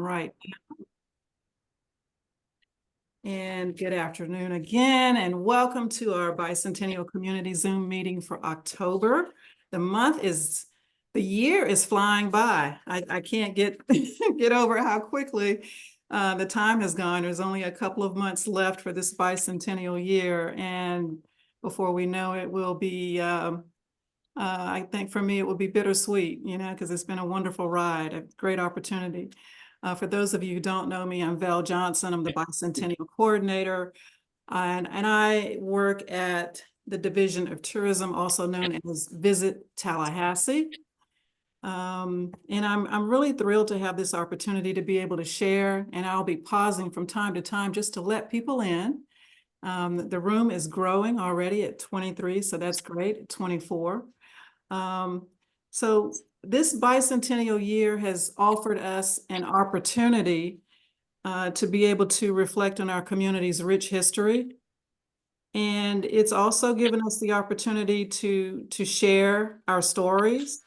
right. And good afternoon again, and welcome to our Bicentennial Community Zoom meeting for October. The year is flying by. I can't get over how quickly the time has gone. There's only a couple of months left for this bicentennial year, and before we know it, will be I think for me, it will be bittersweet, because it's been a wonderful ride, a great opportunity. For those of you who don't know me, I'm Val Johnson. I'm the Bicentennial Coordinator, and I work at the Division of Tourism, also known as Visit Tallahassee. And I'm really thrilled to have this opportunity to be able to share, and I'll be pausing from time to time just to let people in. The room is growing already at 23, so that's great, 24. So this bicentennial year has offered us an opportunity to be able to reflect on our community's rich history. And it's also given us the opportunity to share our stories.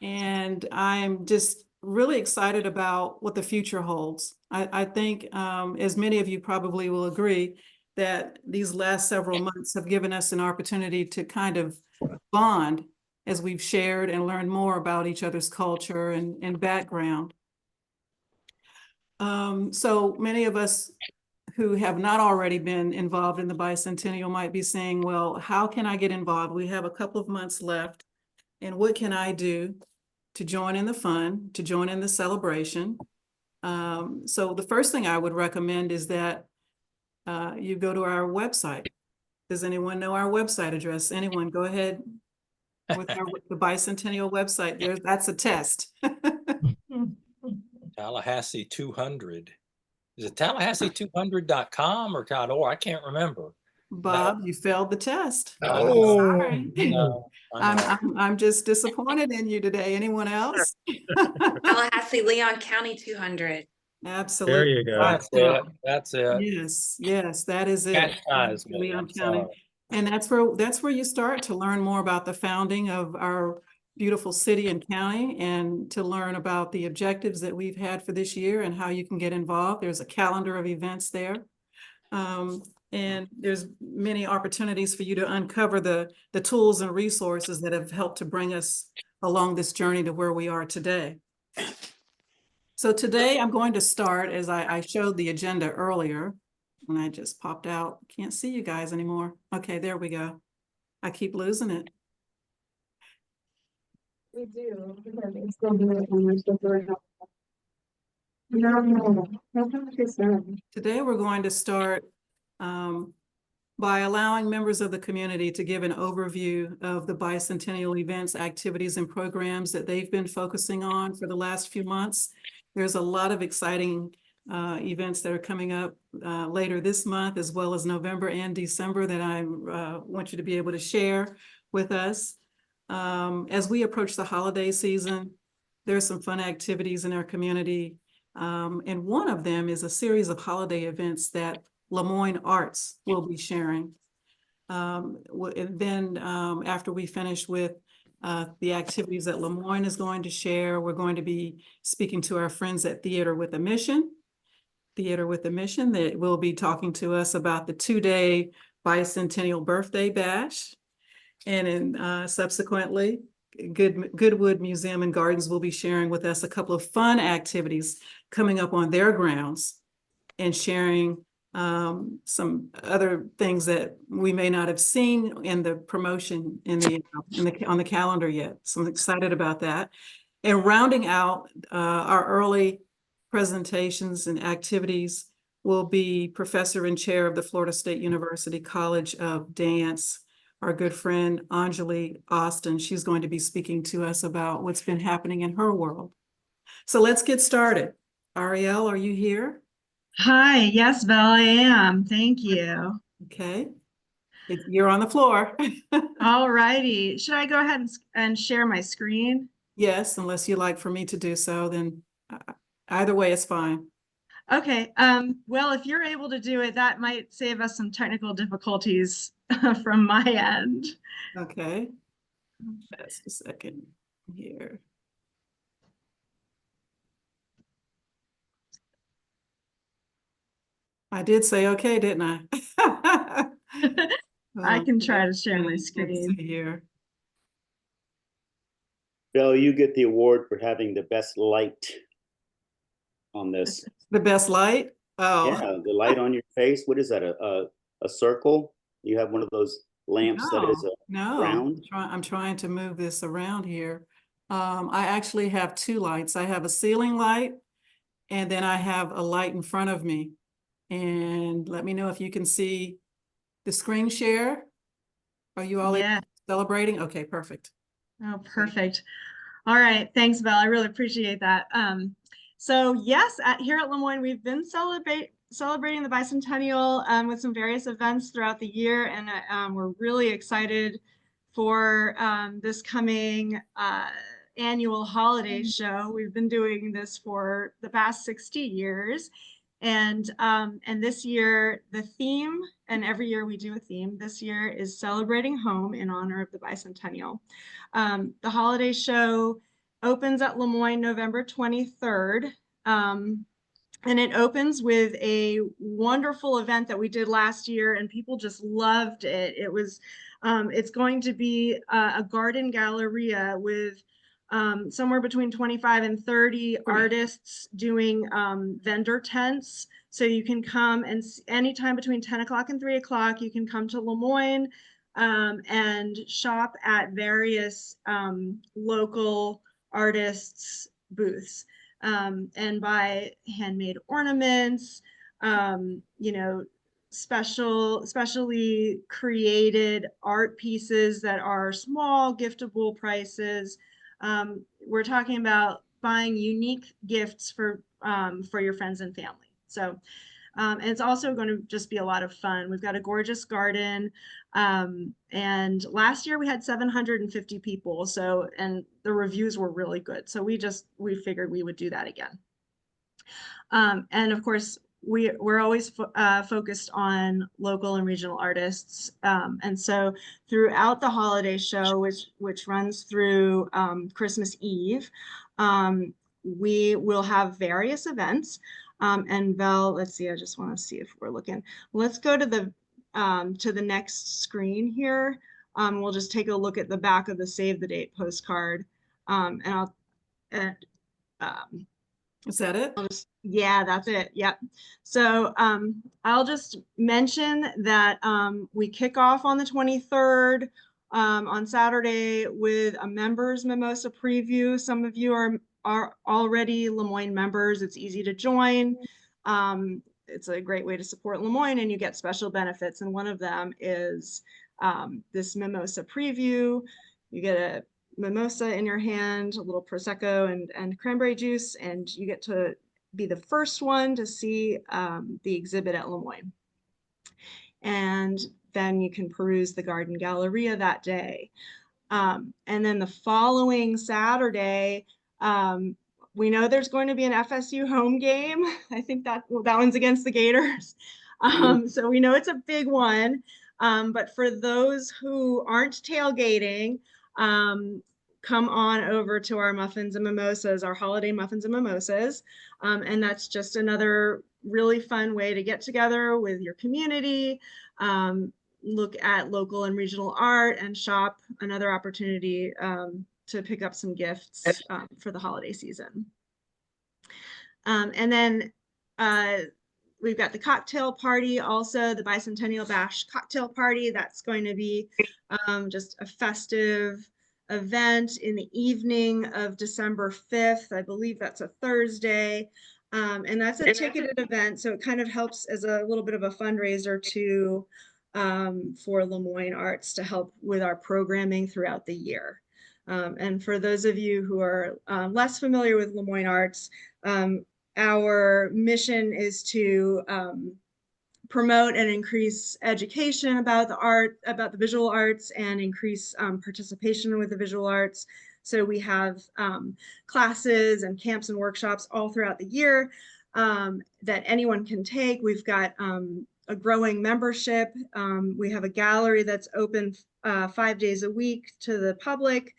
And I'm just really excited about what the future holds. I think, as many of you probably will agree, that these last several months have given us an opportunity to kind of bond as we've shared and learned more about each other's culture and background. So many of us who have not already been involved in the bicentennial might be saying, well, how can I get involved? We have a couple of months left, and what can I do to join in the fun, to join in the celebration? So the first thing I would recommend is that you go to our website. Does anyone know our website address? Anyone? Go ahead with the Bicentennial website. That's a test. Tallahassee 200. Is it Tallahassee200.com or .org? I can't remember. Bob, you failed the test. Oh, sorry. no, I'm just disappointed in you today. Anyone else? Tallahassee-Leon County 200. Absolutely. There you go. That's it. That's it. Yes, that is it. Leon County. And that's where you start to learn more about the founding of our beautiful city and county, and to learn about the objectives that we've had for this year and how you can get involved. There's a calendar of events there. And there's many opportunities for you to uncover the tools and resources that have helped to bring us along this journey to where we are today. So today I'm going to start, as I showed the agenda earlier, and I just popped out. Can't see you guys anymore. Okay, there we go. I keep losing it. We do. Today we're going to start by allowing members of the community to give an overview of the bicentennial events, activities, and programs that they've been focusing on for the last few months. There's a lot of exciting events that are coming up later this month, as well as November and December, that I want you to be able to share with us. As we approach the holiday season, there's some fun activities in our community. And one of them is a series of holiday events that Lemoyne Arts will be sharing. And then after we finish with the activities that Lemoyne is going to share, we're going to be speaking to our friends at Theater with a Mission. Theater with a Mission, that will be talking to us about the 2-day bicentennial birthday bash. And then subsequently, Goodwood Museum and Gardens will be sharing with us a couple of fun activities coming up on their grounds, and sharing some other things that we may not have seen in the promotion on the calendar yet. So I'm excited about that. And rounding out our early presentations and activities will be Professor and Chair of the Florida State University College of Dance, our good friend Anjali Austin. She's going to be speaking to us about what's been happening in her world. So let's get started. Ariel, are you here? Hi, yes, Val, I am. Thank you. Okay, you're on the floor. All righty. Should I go ahead and share my screen? Yes, unless you'd like for me to do so, then either way is fine. Okay. Well, if you're able to do it, that might save us some technical difficulties from my end. Okay, just a second here. I did say okay, didn't I? I can try Okay, to share my let's screen. see here. Bill, you get the award for having the best light on this. The best light? Oh. Yeah, the light on your face. What is that? A circle? You have one of those lamps that is a No, round? I'm trying to move this around here. I actually have two lights. I have a ceiling light and then I have a light in front of me. And let me know if you can see the screen share. Are you all Yeah. celebrating? Okay, perfect. Oh, perfect. All right. Thanks, Val. I really appreciate that. So yes, here at Lemoyne, we've been celebrating the Bicentennial with some various events throughout the year. And we're really excited for this coming annual holiday show. We've been doing this for the past 60 years. And this year, the theme, and every year we do a theme, this year is Celebrating Home in honor of the Bicentennial. The holiday show opens at Lemoyne November 23rd. And it opens with a wonderful event that we did last year, and people just loved it. It's going to be a garden galleria with somewhere between 25 and 30 artists doing vendor tents. So you can come and anytime between 10 o'clock and 3 o'clock, you can come to Lemoyne and shop at various local artists' booths and buy handmade ornaments, specially created art pieces that are small, giftable prices. We're talking about buying unique gifts for your friends and family. So, and it's also going to just be a lot of fun. We've got a gorgeous garden. And last year we had 750 people. So, and the reviews were really good. So we figured we would do that again. And of course, we're always focused on local and regional artists. And so throughout the holiday show, which runs through Christmas Eve, we will have various events. And Val, let's see, I just want to see if we're looking. Let's go to the next screen here. We'll just take a look at the back of the Save the Date postcard. Is that it? Yeah, that's it. Yep. So I'll just mention that we kick off on the 23rd on Saturday with a members mimosa preview. Some of you are already Lemoyne members. It's easy to join. It's a great way to support Lemoyne, and you get special benefits. And one of them is this mimosa preview. You get a mimosa in your hand, a little Prosecco and cranberry juice, and you get to be the first one to see the exhibit at Lemoyne. And then you can peruse the Garden Galleria that day. And then the following Saturday, we know there's going to be an FSU home game. I think that one's against the Gators. So we know it's a big one. But for those who aren't tailgating, come on over to our muffins and mimosas, our holiday muffins and mimosas. And that's just another really fun way to get together with your community, look at local and regional art, and shop. Another opportunity to pick up some gifts for the holiday season. And then we've got the cocktail party, also the Bicentennial Bash cocktail party. That's going to be just a festive event in the evening of December 5th. I believe that's a Thursday. And that's a ticketed event. So it kind of helps as a little bit of a fundraiser to for Lemoyne Arts to help with our programming throughout the year. And for those of you who are less familiar with Lemoyne Arts, our mission is to promote and increase education about the visual arts, and increase participation with the visual arts. So we have classes and camps and workshops all throughout the year that anyone can take. We've got a growing membership. We have a gallery that's open 5 days a week to the public.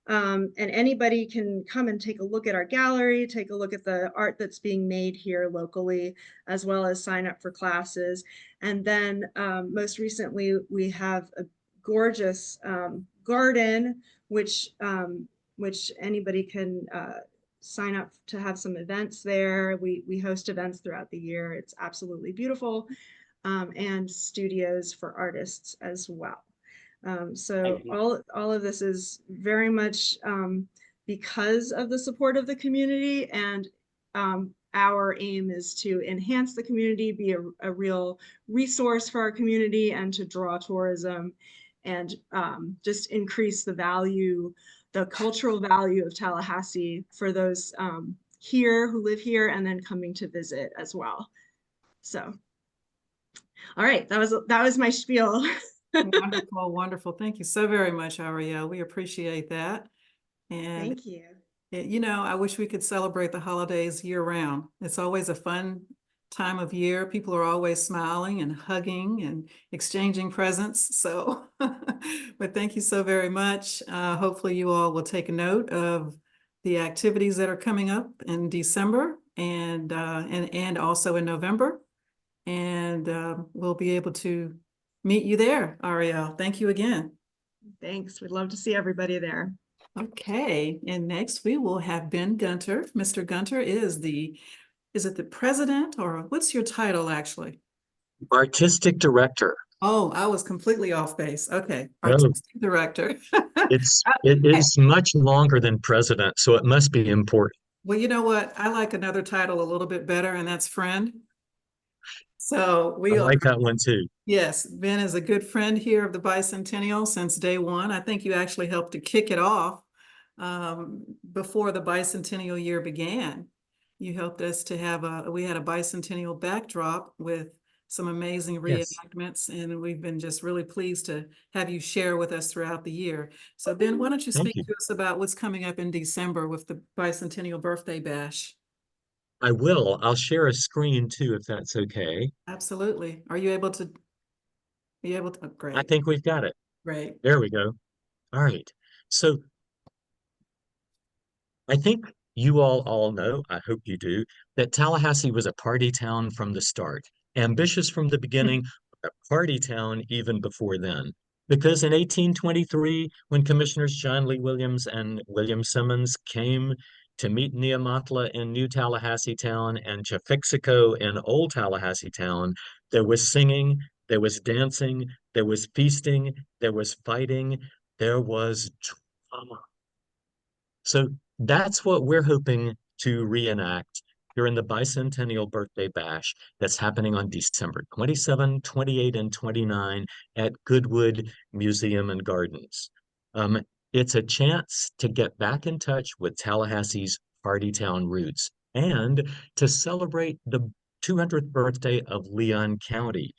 And anybody can come and take a look at our gallery, take a look at the art that's being made here locally, as well as sign up for classes. And then most recently, we have a gorgeous garden, which anybody can sign up to have some events there. We host events throughout the year. It's absolutely beautiful. And studios for artists as well. So Thank you. all of this is very much because of the support of the community, and our aim is to enhance the community, be a real resource for our community, and to draw tourism and just increase the value, the cultural value of Tallahassee for those here who live here and then coming to visit as well. So, all right, that was my spiel. Wonderful, wonderful. Thank you so very much, Ariel. We appreciate that. And Thank you. you know, I wish we could celebrate the holidays year round. It's always a fun time of year. People are always smiling and hugging and exchanging presents. So, but thank you so very much. Hopefully you all will take a note of the activities that are coming up in December and also in November. And we'll be able to meet you there, Ariel. Thank you again. Thanks. We'd love to see everybody there. Okay, and next we will have Ben Gunter. Mr. Gunter is it the president, or what's your title actually? Artistic director. Oh, I was completely off base. Okay, No, artistic director. it is much longer than president, so it must be important. Well, you know what? I like another title a little bit better, and that's friend. So I we are. like that one too. Yes, Ben is a good friend here of the Bicentennial since day one. I think you actually helped to kick it off before the Bicentennial year began. You helped us to we had a Bicentennial backdrop with some amazing Yes. reenactments, and we've been just really pleased to have you share with us throughout the year. So Ben, why don't you Thank speak you. to us about what's coming up in December with the Bicentennial Birthday Bash? I will. I'll share a screen too, if that's okay. Absolutely. Are you able to? Oh, I great, think we've got it. great. There we go. All right. So I think you all know, I hope you do, that Tallahassee was a party town from the start, ambitious from the beginning, a party town even before then. Because in 1823, when Commissioners John Lee Williams and William Simmons came to meet Neomantla in New Tallahassee Town and Jafixico in Old Tallahassee Town, there was singing, there was dancing, there was feasting, there was fighting, there was drama. So that's what we're hoping to reenact during the Bicentennial Birthday Bash that's happening on December 27, 28, and 29 at Goodwood Museum and Gardens. It's a chance to get back in touch with Tallahassee's party town roots and to celebrate the 200th birthday of Leon County.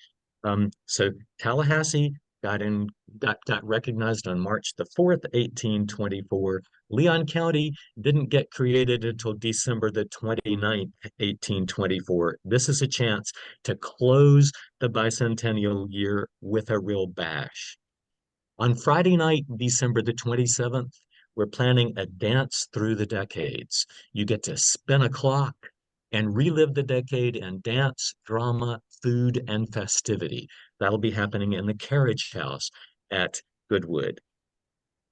So Tallahassee got recognized on March the 4th, 1824. Leon County didn't get created until December the 29th, 1824. This is a chance to close the bicentennial year with a real bash. On Friday night, December the 27th, we're planning a dance through the decades. You get to spin a clock and relive the decade in dance, drama, food, and festivity. That'll be happening in the Carriage House at Goodwood.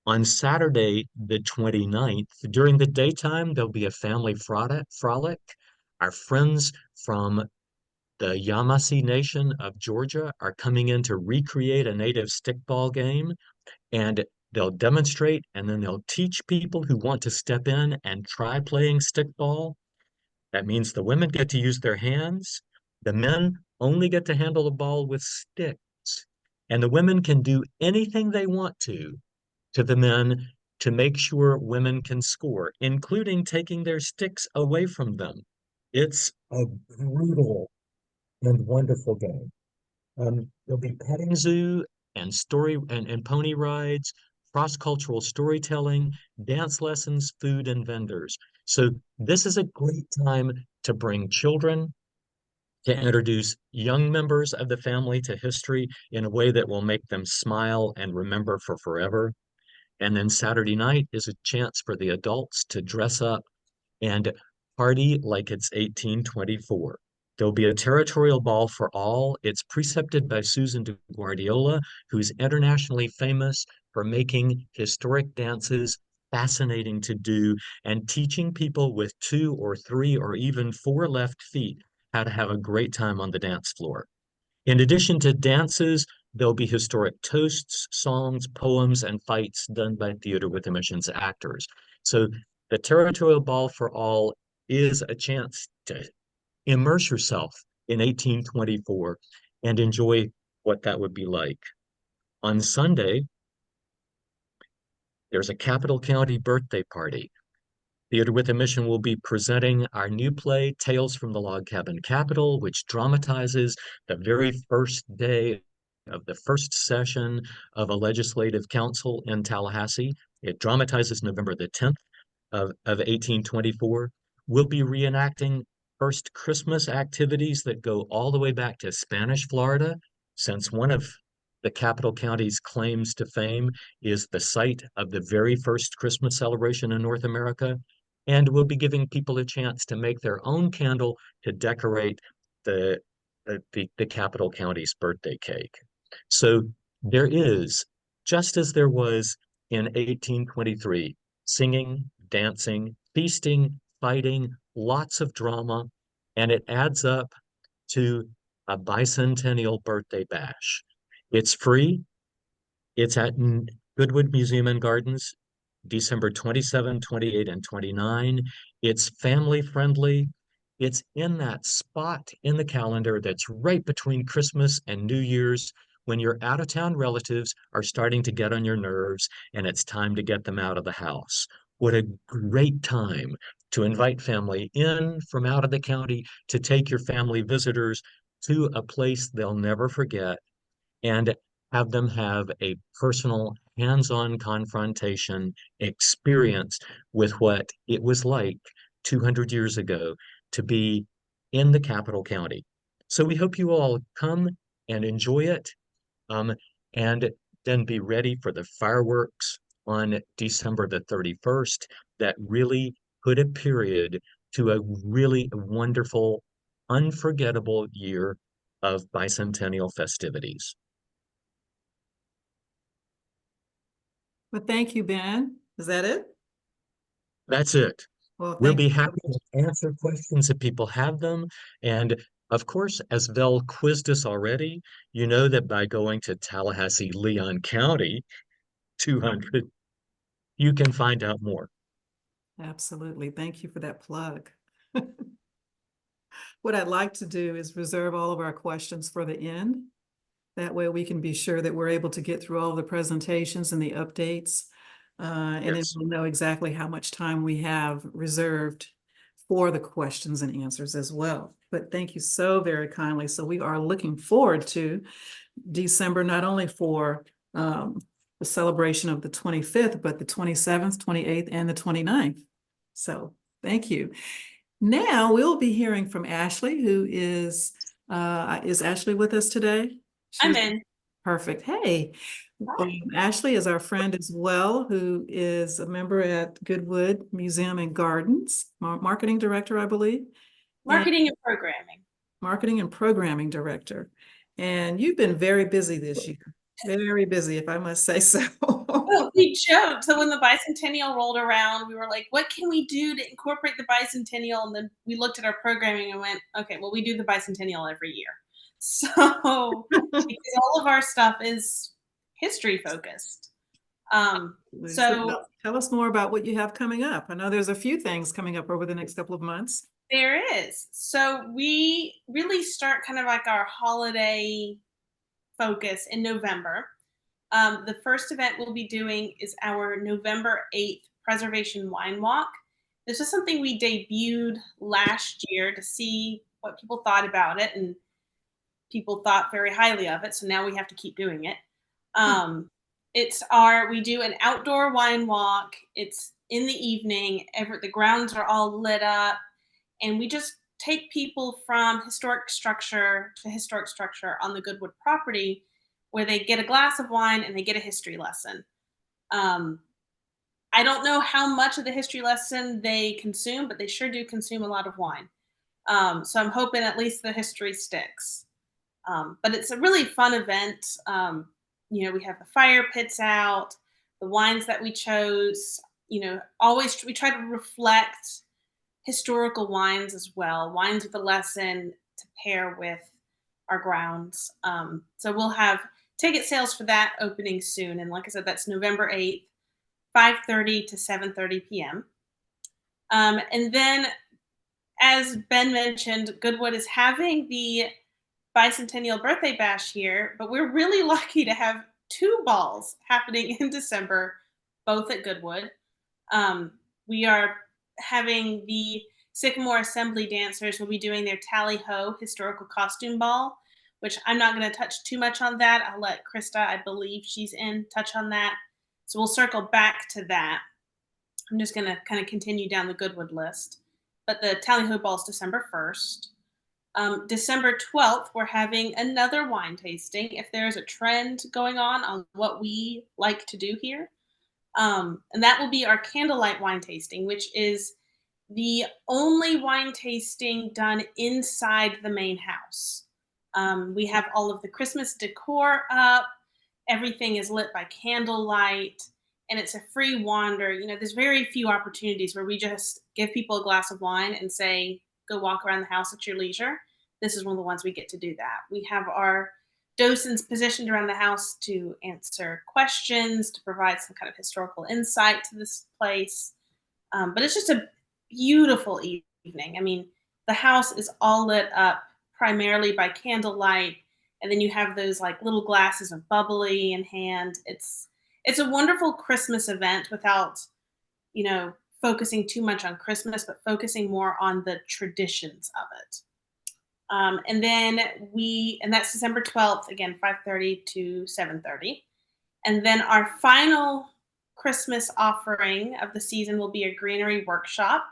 On Saturday, the 29th, during the daytime, there'll be a family frolic. Our friends from the Yamasee Nation of Georgia are coming in to recreate a native stickball game, and they'll demonstrate, and then they'll teach people who want to step in and try playing stickball. That means the women get to use their hands. The men only get to handle the ball with sticks. And the women can do anything they want to the men to make sure women can score, including taking their sticks away from them. It's a brutal and wonderful game. There'll be petting zoo and and pony rides, cross-cultural storytelling, dance lessons, food, and vendors. So this is a great time to bring children, to introduce young members of the family to history in a way that will make them smile and remember for forever. And then Saturday night is a chance for the adults to dress up and party like it's 1824. There'll be a territorial ball for all. It's precepted by Susan de Guardiola, who's internationally famous for making historic dances fascinating to do and teaching people with 2 or 3 or even 4 left feet how to have a great time on the dance floor. In addition to dances, there'll be historic toasts, songs, poems, and fights done by Theater with a Mission's actors. So the Territorial Ball for All is a chance to immerse yourself in 1824 and enjoy what that would be like. On Sunday, there's a Capital County birthday party. Theater with a Mission will be presenting our new play, Tales from the Log Cabin Capital, which dramatizes the very first day of the first session of a legislative council in Tallahassee. It dramatizes November the 10th of 1824. We'll be reenacting first Christmas activities that go all the way back to Spanish Florida, since one of the Capital County's claims to fame is the site of the very first Christmas celebration in North America. And we'll be giving people a chance to make their own candle to decorate the Capital County's birthday cake. So there is, just as there was in 1823, singing, dancing, feasting, fighting, lots of drama, and it adds up to a bicentennial birthday bash. It's free. It's at Goodwood Museum and Gardens, December 27, 28, and 29. It's family friendly. It's in that spot in the calendar that's right between Christmas and New Year's when your out of town relatives are starting to get on your nerves and it's time to get them out of the house. What a great time to invite family in from out of the county, to take your family visitors to a place they'll never forget and have them have a personal, hands-on confrontation experience with what it was like 200 years ago to be in the Capital County. So we hope you all come and enjoy it, and then be ready for the fireworks on December the 31st that really put a period to a really wonderful, unforgettable year of bicentennial festivities. Well, thank you, Ben. Is that it? That's it. Well, We'll thank be you. happy to answer questions if people have them. And of course, as Vel quizzed us already, you know that by going to Tallahassee-Leon County 200, you can find out more. Absolutely. Thank you for that plug. What I'd like to do is reserve all of our questions for the end. That way we can be sure that we're able to get through all of the presentations and the updates. And then Yes. we'll know exactly how much time we have reserved for the questions and answers as well. But thank you so very kindly. So we are looking forward to December, not only for the celebration of the 25th, but the 27th, 28th, and the 29th. So thank you. Now we'll be hearing from Ashley, who is Ashley with us today? I'm She's in. perfect. Hey, Ashley is our friend as well, who is a member at Goodwood Museum and Gardens, marketing director, I believe. Marketing and programming. Marketing and programming director. And you've been very busy this year. Very busy, if I must say so. Oh, we joked. So when the bicentennial rolled around, we were like, what can we do to incorporate the bicentennial? And then we looked at our programming and went, okay, well, we do the bicentennial every year. So because all of our stuff is history focused. So tell us more about what you have coming up. I know there's a few things coming up over the next couple of months. there is. So we really start kind of like our holiday focus in November. The first event we'll be doing is our November 8th Preservation Wine Walk. This is something we debuted last year to see what people thought about it, and people thought very highly of it. So now we have to keep doing it. We do an outdoor wine walk. It's in the evening. The grounds are all lit up, and we just take people from historic structure to historic structure on the Goodwood property, where they get a glass of wine and they get a history lesson. I don't know how much of the history lesson they consume, but they sure do consume a lot of wine. So I'm hoping at least the history sticks. But it's a really fun event. We have the fire pits out, the wines that we chose. Always we try to reflect historical wines as well, wines with a lesson to pair with our grounds. So we'll have ticket sales for that opening soon. And like I said, that's November 8th, 5:30 to 7:30 p.m. And then, as Ben mentioned, Goodwood is having the Bicentennial birthday bash here, but we're really lucky to have 2 balls happening in December, both at Goodwood. We are having the Sycamore Assembly dancers will be doing their Tally-Ho historical costume ball, which I'm not going to touch too much on that. I'll let Krista, I believe she's in, touch on that. So we'll circle back to that. I'm just going to kind of continue down the Goodwood list. But the Tally-Ho ball is December 1st. December 12th, we're having another wine tasting. If there's a trend going on what we like to do here. And that will be our candlelight wine tasting, which is the only wine tasting done inside the main house. We have all of the Christmas decor up. Everything is lit by candlelight, and it's a free wander. There's very few opportunities where we just give people a glass of wine and say, go walk around the house at your leisure. This is one of the ones we get to do that. We have our docents positioned around the house to answer questions, to provide some kind of historical insight to this place. But it's just a beautiful evening. I mean, the house is all lit up primarily by candlelight, and then you have those like little glasses of bubbly in hand. It's a wonderful Christmas event without, focusing too much on Christmas, but focusing more on the traditions of it. And that's December 12th, again, 5:30 to 7:30. And then our final Christmas offering of the season will be a greenery workshop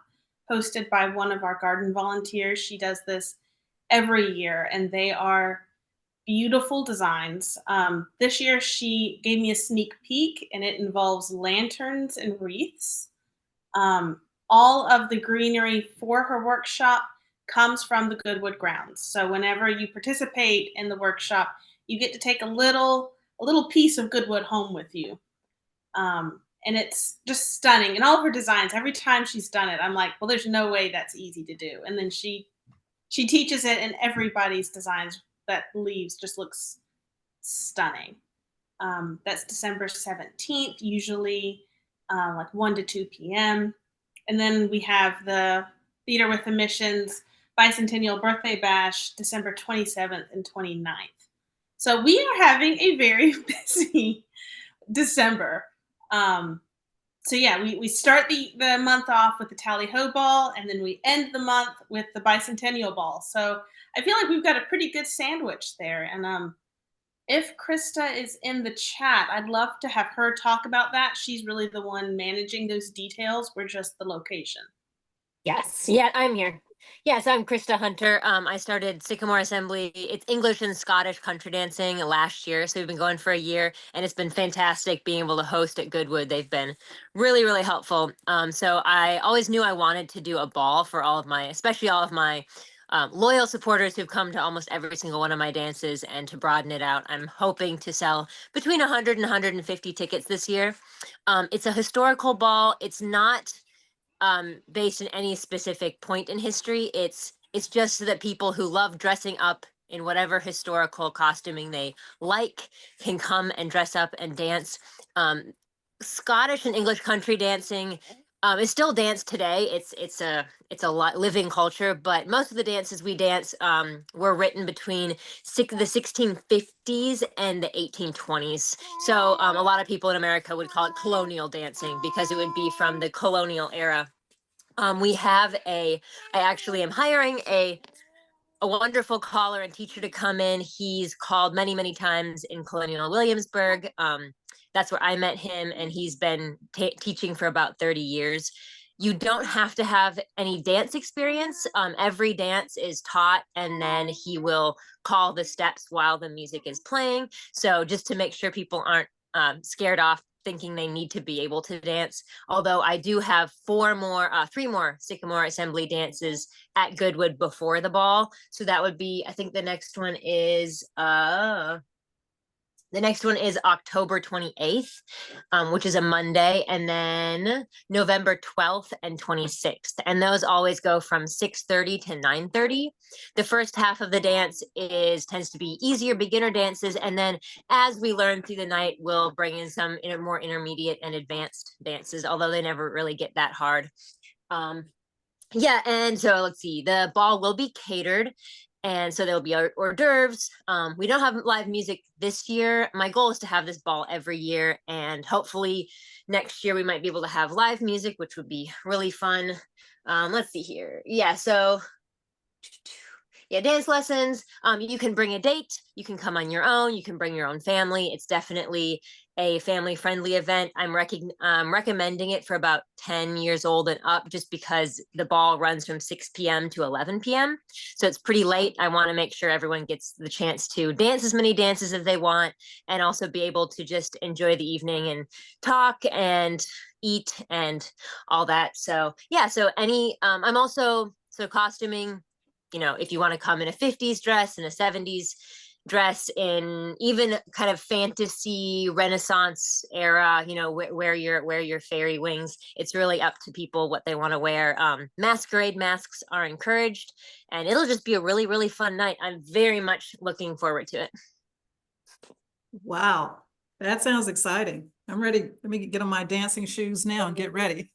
hosted by one of our garden volunteers. She does this every year, and they are beautiful designs. This year she gave me a sneak peek, and it involves lanterns and wreaths. All of the greenery for her workshop comes from the Goodwood grounds. So whenever you participate in the workshop, you get to take a little piece of Goodwood home with you. And it's just stunning. And all of her designs, every time she's done it, I'm like, well, there's no way that's easy to do. And then she teaches it, and everybody's designs that leaves just looks stunning. That's December 17th, usually like 1 to 2 p.m. And then we have the Theater with a Mission's Bicentennial Birthday Bash, December 27th and 29th. So we are having a very busy December. So yeah, we start the month off with the Tally-Ho ball, and then we end the month with the Bicentennial ball. So I feel like we've got a pretty good sandwich there. And if Krista is in the chat, I'd love to have her talk about that. She's really the one managing those details. We're just the location. Yes. Yeah, I'm here. Yes, I'm Krista Hunter. I started Sycamore Assembly. It's English and Scottish country dancing last year. So we've been going for a year, and it's been fantastic being able to host at Goodwood. They've been really, really helpful. So I always knew I wanted to do a ball for especially all of my loyal supporters who've come to almost every single one of my dances, and to broaden it out. I'm hoping to sell between 100 and 150 tickets this year. It's a historical ball. It's not based in any specific point in history. It's just so that people who love dressing up in whatever historical costuming they like can come and dress up and dance. Scottish and English country dancing is still danced today. It's a living culture, but most of the dances we dance were written between the 1650s and the 1820s. So a lot of people in America would call it colonial dancing, because it would be from the colonial era. I actually am hiring a wonderful caller and teacher to come in. He's called many, many times in Colonial Williamsburg. That's where I met him, and he's been teaching for about 30 years. You don't have to have any dance experience. Every dance is taught, and then he will call the steps while the music is playing. So just to make sure people aren't scared off thinking they need to be able to dance. Although I do have three more Sycamore Assembly dances at Goodwood before the ball. So that would be, I think the next one is October 28th, which is a Monday, and then November 12th and 26th. And those always go from 6:30 to 9:30. The first half of the dance tends to be easier beginner dances. And then as we learn through the night, we'll bring in some more intermediate and advanced dances, although they never really get that hard. Yeah, and so let's see, the ball will be catered. And so there'll be hors d'oeuvres. We don't have live music this year. My goal is to have this ball every year. And hopefully next year we might be able to have live music, which would be really fun. Let's see here. Yeah, so yeah, dance lessons. You can bring a date. You can come on your own. You can bring your own family. It's definitely a family-friendly event. I'm recommending it for about 10 years old and up, just because the ball runs from 6 p.m. to 11 p.m. So it's pretty late. I want to make sure everyone gets the chance to dance as many dances as they want, and also be able to just enjoy the evening and talk and eat and all that. So yeah, so I'm also costuming. If you want to come in a 50s dress and a 70s dress, in even kind of fantasy Renaissance era, wear your fairy wings. It's really up to people what they want to wear. Masquerade masks are encouraged, and it'll just be a really, really fun night. I'm very much looking forward to it. Wow, that sounds exciting. I'm ready. Let me get on my dancing shoes now and get ready.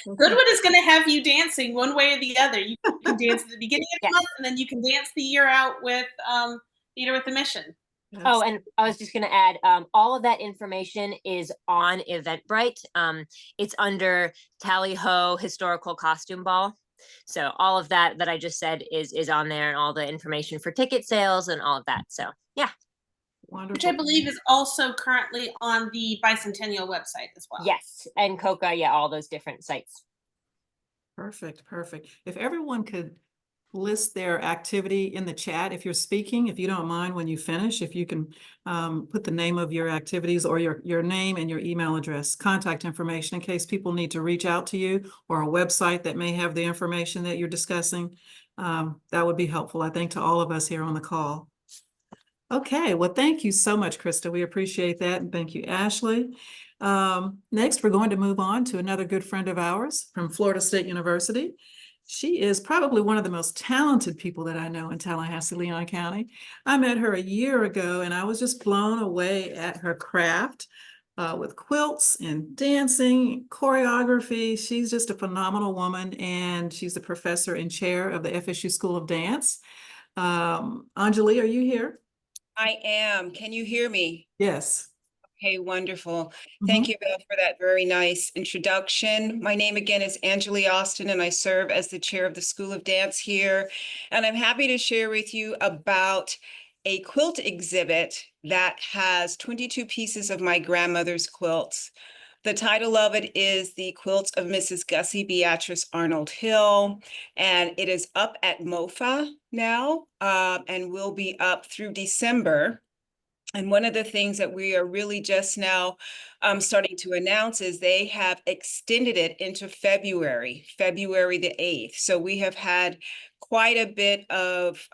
Goodwood is going to have you dancing one way or the other. You can dance at the beginning of the month, and then you can dance the year out with Theater with a Mission. Oh, and I was just going to add, all of that information is on Eventbrite. It's under Tally-Ho Historical Costume Ball. So all of that I just said is on there, and all the information for ticket sales and all of that. So yeah. Wonderful. Which I believe is also currently on the Bicentennial website as well. Yes, and Coca, yeah, all those different sites. Perfect. If everyone could list their activity in the chat, if you're speaking, if you don't mind, when you finish, if you can put the name of your activities, or your name and your email address, contact information, in case people need to reach out to you, or a website that may have the information that you're discussing. That would be helpful, I think, to all of us here on the call. Okay, well, thank you so much, Krista. We appreciate that. And thank you, Ashley. Next, we're going to move on to another good friend of ours from Florida State University. She is probably one of the most talented people that I know in Tallahassee-Leon County. I met her a year ago, and I was just blown away at her craft with quilts and dancing, choreography. She's just a phenomenal woman, and she's the professor and chair of the FSU School of Dance. Anjali, are you here? I am. Can you hear me? Yes. Okay, wonderful. Thank you, Bill, for that very nice introduction. My name again is Anjali Austin, and I serve as the chair of the School of Dance here. And I'm happy to share with you about a quilt exhibit that has 22 pieces of my grandmother's quilts. The title of it is The Quilts of Mrs. Gussie Beatrice Arnold Hill, and it is up at MOFA now, and will be up through December. And one of the things that we are really just now starting to announce is they have extended it into February the 8th. So we have had quite a bit of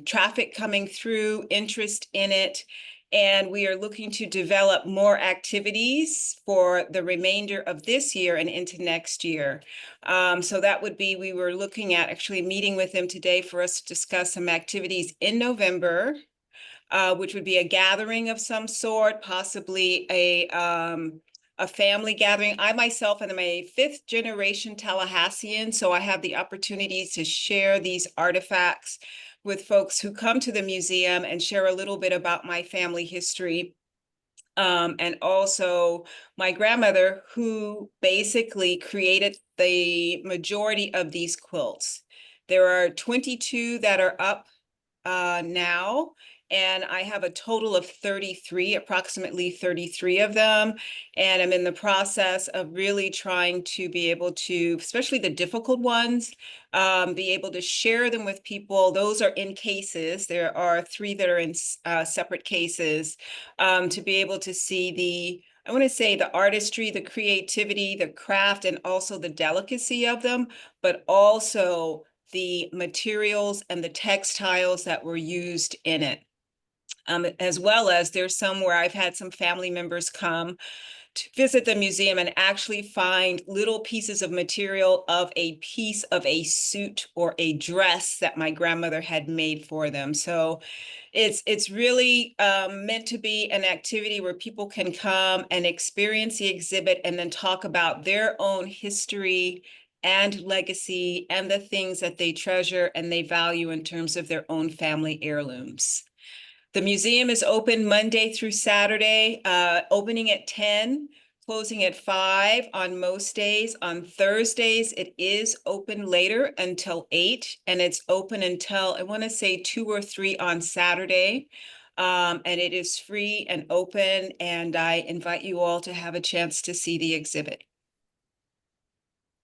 traffic coming through, interest in it. And we are looking to develop more activities for the remainder of this year and into next year. So that would be, we were looking at actually meeting with them today for us to discuss some activities in November, which would be a gathering of some sort, possibly a family gathering. I myself am a 5th generation Tallahassean, so I have the opportunity to share these artifacts with folks who come to the museum and share a little bit about my family history. And also my grandmother, who basically created the majority of these quilts. There are 22 that are up now, and I have a total of 33, approximately 33 of them. And I'm in the process of really trying to be able to, especially the difficult ones, be able to share them with people. Those are in cases. There are 3 that are in separate cases, to be able to see the I want to say the artistry, the creativity, the craft, and also the delicacy of them, but also the materials and the textiles that were used in it. As well as there's some where I've had some family members come to visit the museum and actually find little pieces of material of a piece of a suit or a dress that my grandmother had made for them. So it's really meant to be an activity where people can come and experience the exhibit and then talk about their own history and legacy and the things that they treasure and they value in terms of their own family heirlooms. The museum is open Monday through Saturday, opening at 10, closing at 5 on most days. On Thursdays, it is open later until 8, and it's open until, I want to say 2 or 3 on Saturday. And it is free and open, and I invite you all to have a chance to see the exhibit.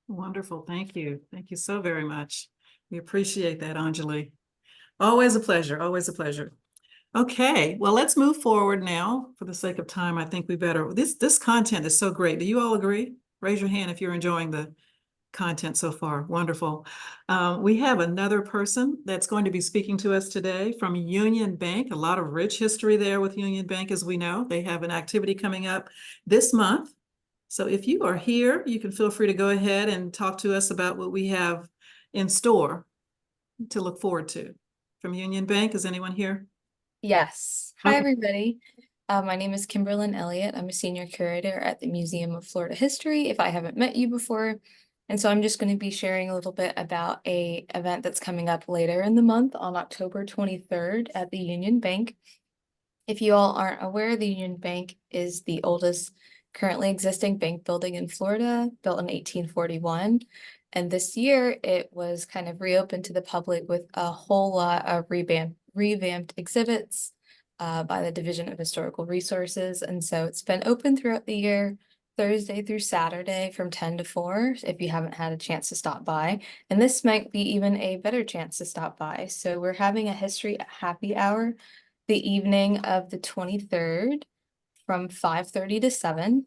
Wonderful. Thank you. Thank you so very much. We appreciate that, Anjali. Always a pleasure. Always a pleasure. Okay, well, let's move forward now. For the sake of time, I think we better, this content is so great. Do you all agree? Raise your hand if you're enjoying the content so far. Wonderful. We have another person that's going to be speaking to us today from Union Bank. A lot of rich history there with Union Bank, as we know. They have an activity coming up this month. So if you are here, you can feel free to go ahead and talk to us about what we have in store to look forward to. From Union Bank, is anyone here? Yes. Hi, Okay. everybody. My name is Kimberlyn Elliott. I'm a senior curator at the Museum of Florida History, if I haven't met you before. And so I'm just going to be sharing a little bit about a event that's coming up later in the month on October 23rd at the Union Bank. If you all aren't aware, the Union Bank is the oldest currently existing bank building in Florida, built in 1841. And this year it was kind of reopened to the public with a whole lot of revamped exhibits by the Division of Historical Resources. And so it's been open throughout the year, Thursday through Saturday from 10 to 4, if you haven't had a chance to stop by. And this might be even a better chance to stop by. So we're having a history happy hour the evening of the 23rd from 5:30 to 7.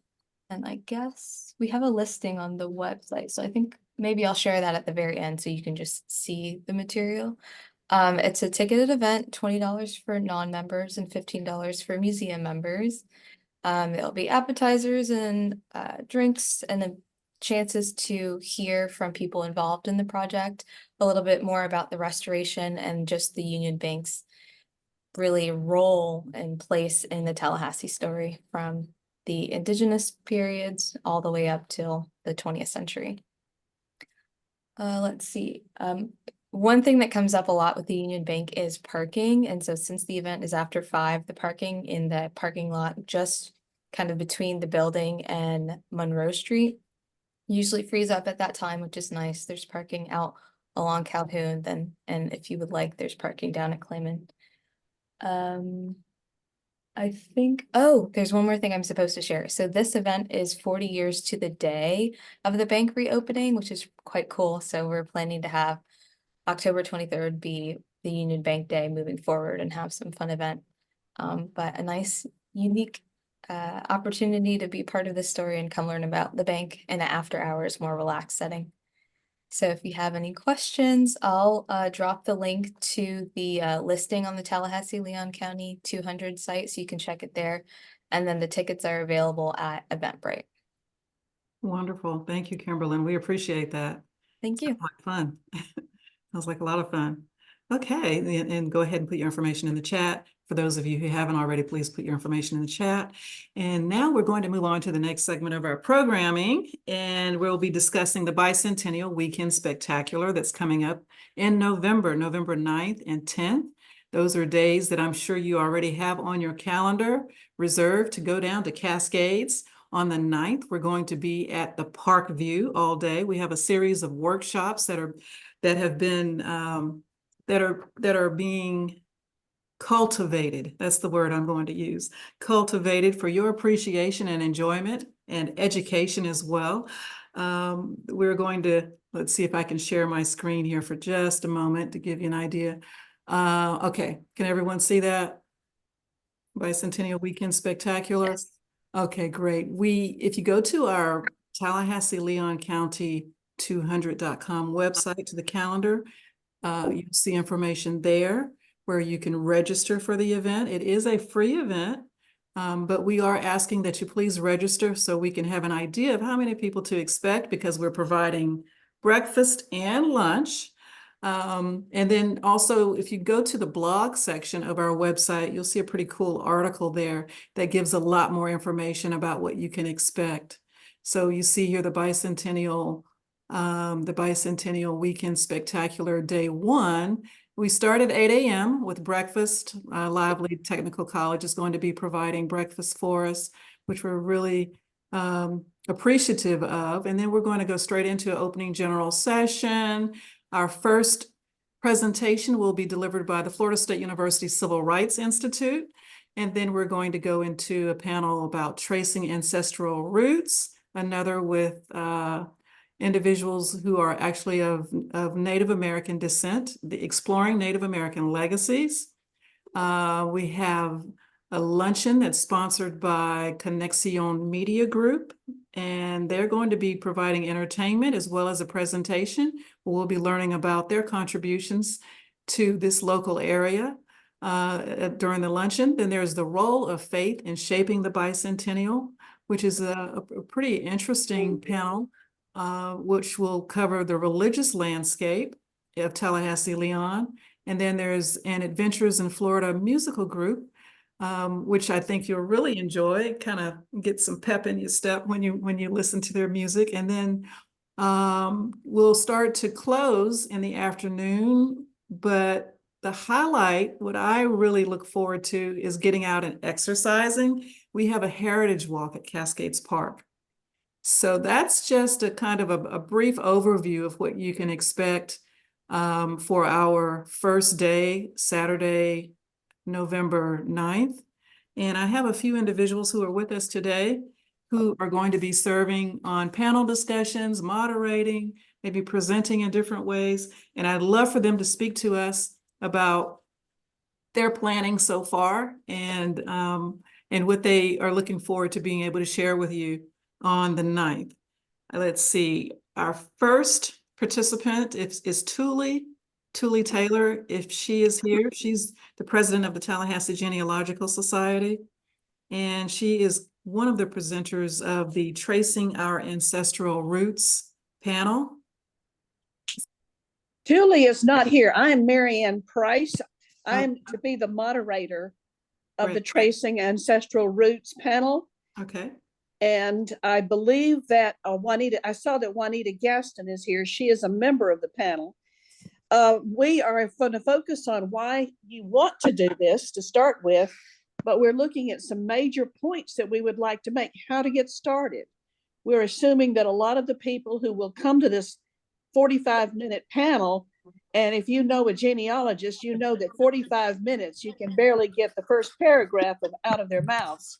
And I guess we have a listing on the website. So I think maybe I'll share that at the very end so you can just see the material. It's a ticketed event, $20 for non-members and $15 for museum members. There'll be appetizers and drinks and chances to hear from people involved in the project a little bit more about the restoration and just the Union Bank's really role and place in the Tallahassee story from the indigenous periods all the way up till the 20th century. Let's see. One thing that comes up a lot with the Union Bank is parking. And so since the event is after 5, the parking in the parking lot just kind of between the building and Monroe Street usually frees up at that time, which is nice. There's parking out along Calhoun then, and if you would like, there's parking down at Clayman. I think, oh, there's one more thing I'm supposed to share. So this event is 40 years to the day of the bank reopening, which is quite cool. So we're planning to have October 23rd be the Union Bank Day moving forward and have some fun event. But a nice, unique opportunity to be part of this story and come learn about the bank in an after hours, more relaxed setting. So if you have any questions, I'll drop the link to the listing on the Tallahassee-Leon County 200 site so you can check it there. And then the tickets are available at Eventbrite. Wonderful. Thank you, Kimberlyn. We appreciate that. Thank you. Sounds like fun. Sounds like a lot of fun. Okay, and go ahead and put your information in the chat. For those of you who haven't already, please put your information in the chat. And now we're going to move on to the next segment of our programming, and we'll be discussing the Bicentennial Weekend Spectacular that's coming up in November 9th and 10th. Those are days that I'm sure you already have on your calendar reserved to go down to Cascades. On the 9th, we're going to be at the Park View all day. We have a series of workshops that have been that are being cultivated. That's the word I'm going to use. Cultivated for your appreciation and enjoyment and education as well. We're going to, let's see if I can share my screen here for just a moment to give you an idea. Okay, can everyone see that? Bicentennial Weekend Spectacular. Yes. Okay, great. If you go to our Tallahassee-Leon County 200.com website to the calendar, you'll see information there where you can register for the event. It is a free event, but we are asking that you please register so we can have an idea of how many people to expect, because we're providing breakfast and lunch. And then also, if you go to the blog section of our website, you'll see a pretty cool article there that gives a lot more information about what you can expect. So you see here the Bicentennial Weekend Spectacular Day 1. We start at 8 a.m. with breakfast. Lively Technical College is going to be providing breakfast for us, which we're really appreciative of. And then we're going to go straight into an opening general session. Our first presentation will be delivered by the Florida State University Civil Rights Institute. And then we're going to go into a panel about tracing ancestral roots, another with individuals who are actually of Native American descent, exploring Native American legacies. We have a luncheon that's sponsored by Conexion Media Group, and they're going to be providing entertainment as well as a presentation. We'll be learning about their contributions to this local area during the luncheon. Then there's the role of faith in shaping the bicentennial, which is a pretty interesting panel, which will cover the religious landscape of Tallahassee-Leon. And then there's an Adventures in Florida musical group, which I think you'll really enjoy, kind of get some pep in your step when you listen to their music. And then we'll start to close in the afternoon, but the highlight, what I really look forward to, is getting out and exercising. We have a heritage walk at Cascades Park. So that's just a kind of a brief overview of what you can expect for our first day, Saturday, November 9th. And I have a few individuals who are with us today who are going to be serving on panel discussions, moderating, maybe presenting in different ways. And I'd love for them to speak to us about their planning so far and what they are looking forward to being able to share with you on the 9th. Let's see, our first participant is Thule Taylor. If she is here, she's the president of the Tallahassee Genealogical Society, and she is one of the presenters of the Tracing Our Ancestral Roots panel. Thule is not here. I am Marianne Price. I am to be the moderator of the Tracing Ancestral Roots panel. Okay. And I believe that I saw that Juanita Gaston is here. She is a member of the panel. We are going to focus on why you want to do this to start with, but we're looking at some major points that we would like to make, how to get started. We're assuming that a lot of the people who will come to this 45-minute panel, and if you know a genealogist, you know that 45 minutes, you can barely get the first paragraph out of their mouths,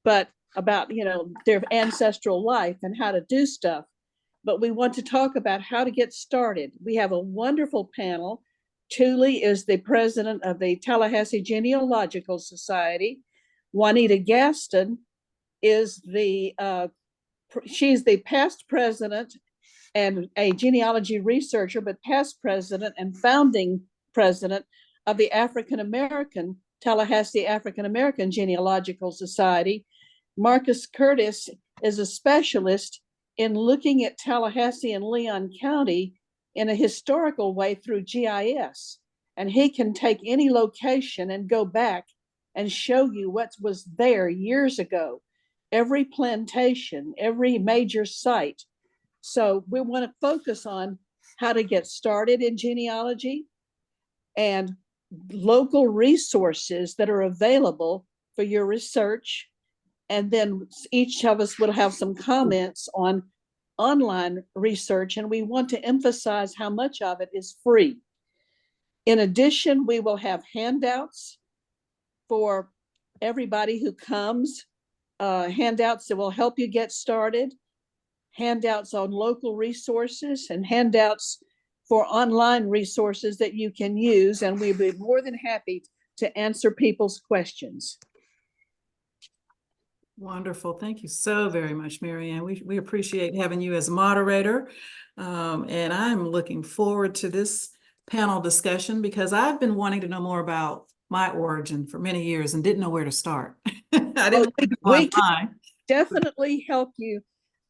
but about, their ancestral life and how to do stuff. But we want to talk about how to get started. We have a wonderful panel. Thule is the president of the Tallahassee Genealogical Society. Juanita Gaston is she's the past president and a genealogy researcher, but past president and founding president of the Tallahassee African American Genealogical Society. Marcus Curtis is a specialist in looking at Tallahassee and Leon County in a historical way through GIS. And he can take any location and go back and show you what was there years ago, every plantation, every major site. So we want to focus on how to get started in genealogy and local resources that are available for your research. And then each of us will have some comments on online research, and we want to emphasize how much of it is free. In addition, we will have handouts for everybody who comes, handouts that will help you get started, handouts on local resources, and handouts for online resources that you can use, and we'll be more than happy to answer people's questions. Wonderful. Thank you so very much, Mary Ann. We appreciate having you as moderator. And I'm looking forward to this panel discussion because I've been wanting to know more about my origin for many years and didn't know where to start. I didn't we online. can definitely help you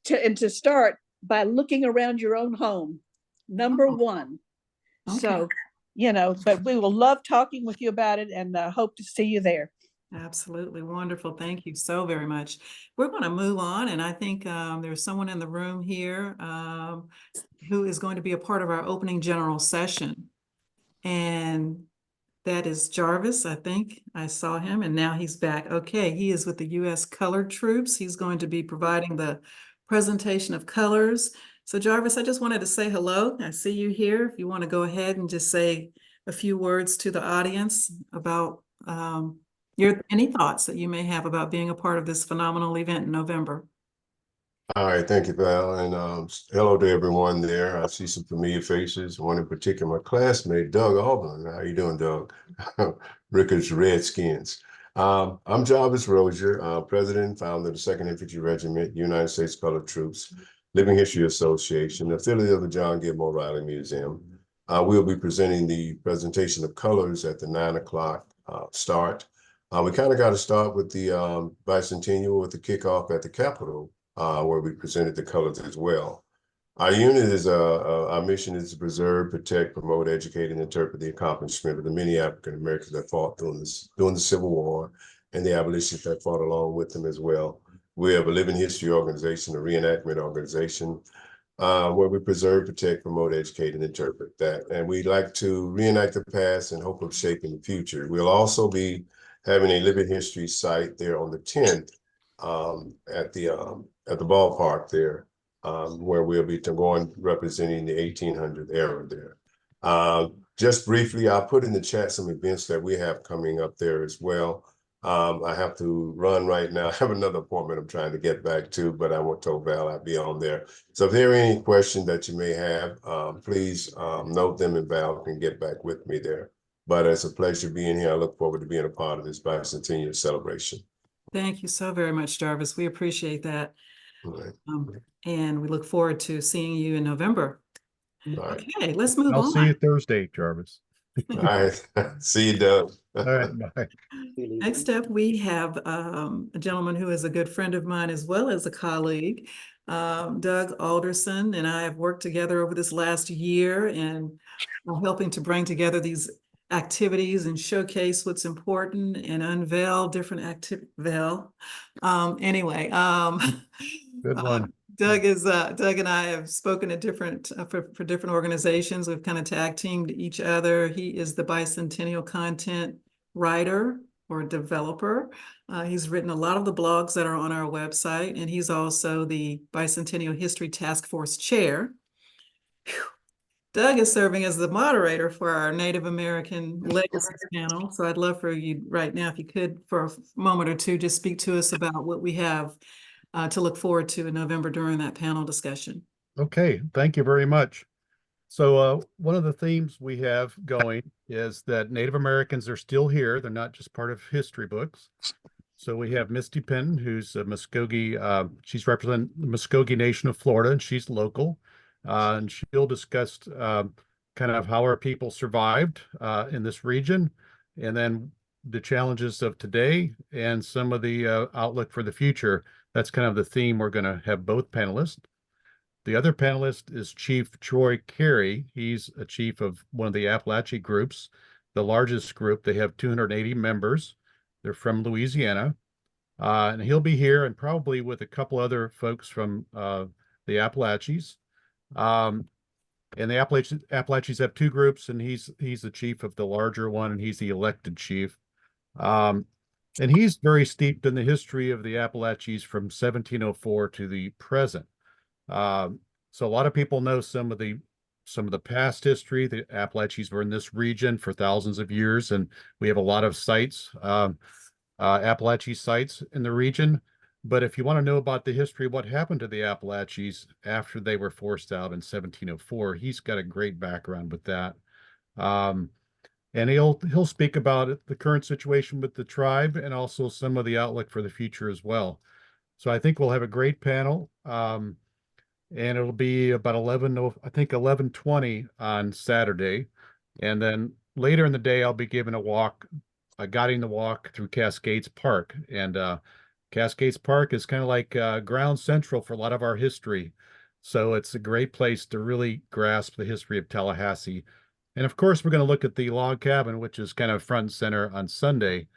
to start by looking around your own home. Number one. Okay. So, but we will love talking with you about it and hope to see you there. Absolutely wonderful. Thank you so very much. We're going to move on, and I think there's someone in the room here who is going to be a part of our opening general session. And that is Jarvis. I think I saw him and now he's back. Okay, he is with the U.S. Colored Troops. He's going to be providing the presentation of colors. So Jarvis, I just wanted to say hello. I see you here. If you want to go ahead and just say a few words to the audience about any thoughts that you may have about being a part of this phenomenal event in November. All right, thank you, Val, and hello to everyone there. I see some familiar faces. One in particular, my classmate, Doug Alban. How you doing, Doug? Rickards Redskins. I'm Jarvis Rozier, President and founder of the 2nd Infantry Regiment, United States Colored Troops, Living History Association, affiliate of the John Gilmore Riley Museum. We'll be presenting the presentation of colors at the 9 o'clock start. We kind of got to start with the Bicentennial with the kickoff at the Capitol, where we presented the colors as well. Our unit is our mission is to preserve, protect, promote, educate, and interpret the accomplishment of the many African Americans that fought during the Civil War and the abolitionists that fought along with them as well. We have a living history organization, a reenactment organization, where we preserve, protect, promote, educate, and interpret that. And we'd like to reenact the past and hope of shaping the future. We'll also be having a living history site there on the 10th at the ballpark there, where we'll be going representing the 1800 era there. Just briefly, I'll put in the chat some events that we have coming up there as well. I have to run right now. I have another appointment I'm trying to get back to, but I won't tell Val I'll be on there. So if there are any questions that you may have, please note them and Val can get back with me there. But it's a pleasure being here. I look forward to being a part of this bicentennial celebration. Thank you so very much, Jarvis. We appreciate that. Right. And we look forward to seeing you in November. Right. Okay, let's move on. I'll see you Thursday, Jarvis. All right. See you, Doug. All right, bye. Next up, we have a gentleman who is a good friend of mine as well as a colleague. Doug Alderson and I have worked together over this last year and are helping to bring together these activities and showcase what's important and unveil different activities. Good one. Doug and I have spoken at different for different organizations. We've kind of tag teamed each other. He is the Bicentennial content writer or developer. He's written a lot of the blogs that are on our website, and he's also the Bicentennial History Task Force Chair. Whew. Doug is serving as the moderator for our Native American Legacies panel. So I'd love for you right now, if you could, for a moment or two, just speak to us about what we have to look forward to in November during that panel discussion. Okay, thank you very much. So one of the themes we have going is that Native Americans are still here. They're not just part of history books. So we have Misty Penn, who's a Muskogee. She's representing the Muskogee Nation of Florida, and she's local. And she'll discuss kind of how our people survived in this region, and then the challenges of today and some of the outlook for the future. That's kind of the theme we're going to have both panelists. The other panelist is Chief Troy Carey. He's a chief of one of the Appalachian groups, the largest group. They have 280 members. They're from Louisiana. And he'll be here and probably with a couple other folks from the Appalachians. And the Appalachians have two groups, and he's the chief of the larger one, and he's the elected chief. And he's very steeped in the history of the Appalachians from 1704 to the present. So a lot of people know some of the past history. The Appalachians were in this region for thousands of years, and we have a lot of sites, Appalachian sites in the region. But if you want to know about the history of what happened to the Appalachians after they were forced out in 1704, he's got a great background with that. And he'll speak about the current situation with the tribe and also some of the outlook for the future as well. So I think we'll have a great panel. And it'll be about 11:20 on Saturday. And then later in the day, I'll be giving guiding the walk through Cascades Park. And Cascades Park is kind of like ground central for a lot of our history. So it's a great place to really grasp the history of Tallahassee. And of course, we're going to look at the log cabin, which is kind of front and center on Sunday.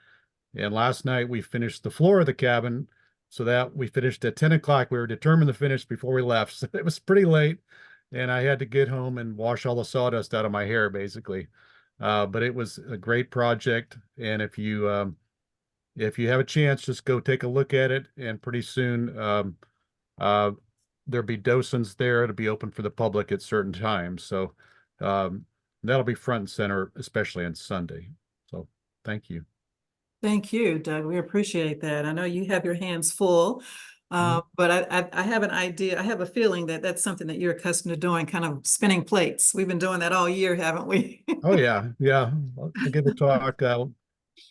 And last night we finished the floor of the cabin, so that we finished at 10 o'clock. We were determined to finish before we left. So it was pretty late, and I had to get home and wash all the sawdust out of my hair, basically. But it was a great project. And if you have a chance, just go take a look at it. And pretty soon there'll be docents there to be open for the public at certain times. So that'll be front and center, especially on Sunday. So thank you. Thank you, Doug. We appreciate that. I know you have your hands full, but I have an idea. I have a feeling that that's something that you're accustomed to doing, kind of spinning plates. We've been doing that all year, haven't we? Oh yeah, yeah. I'll give a talk.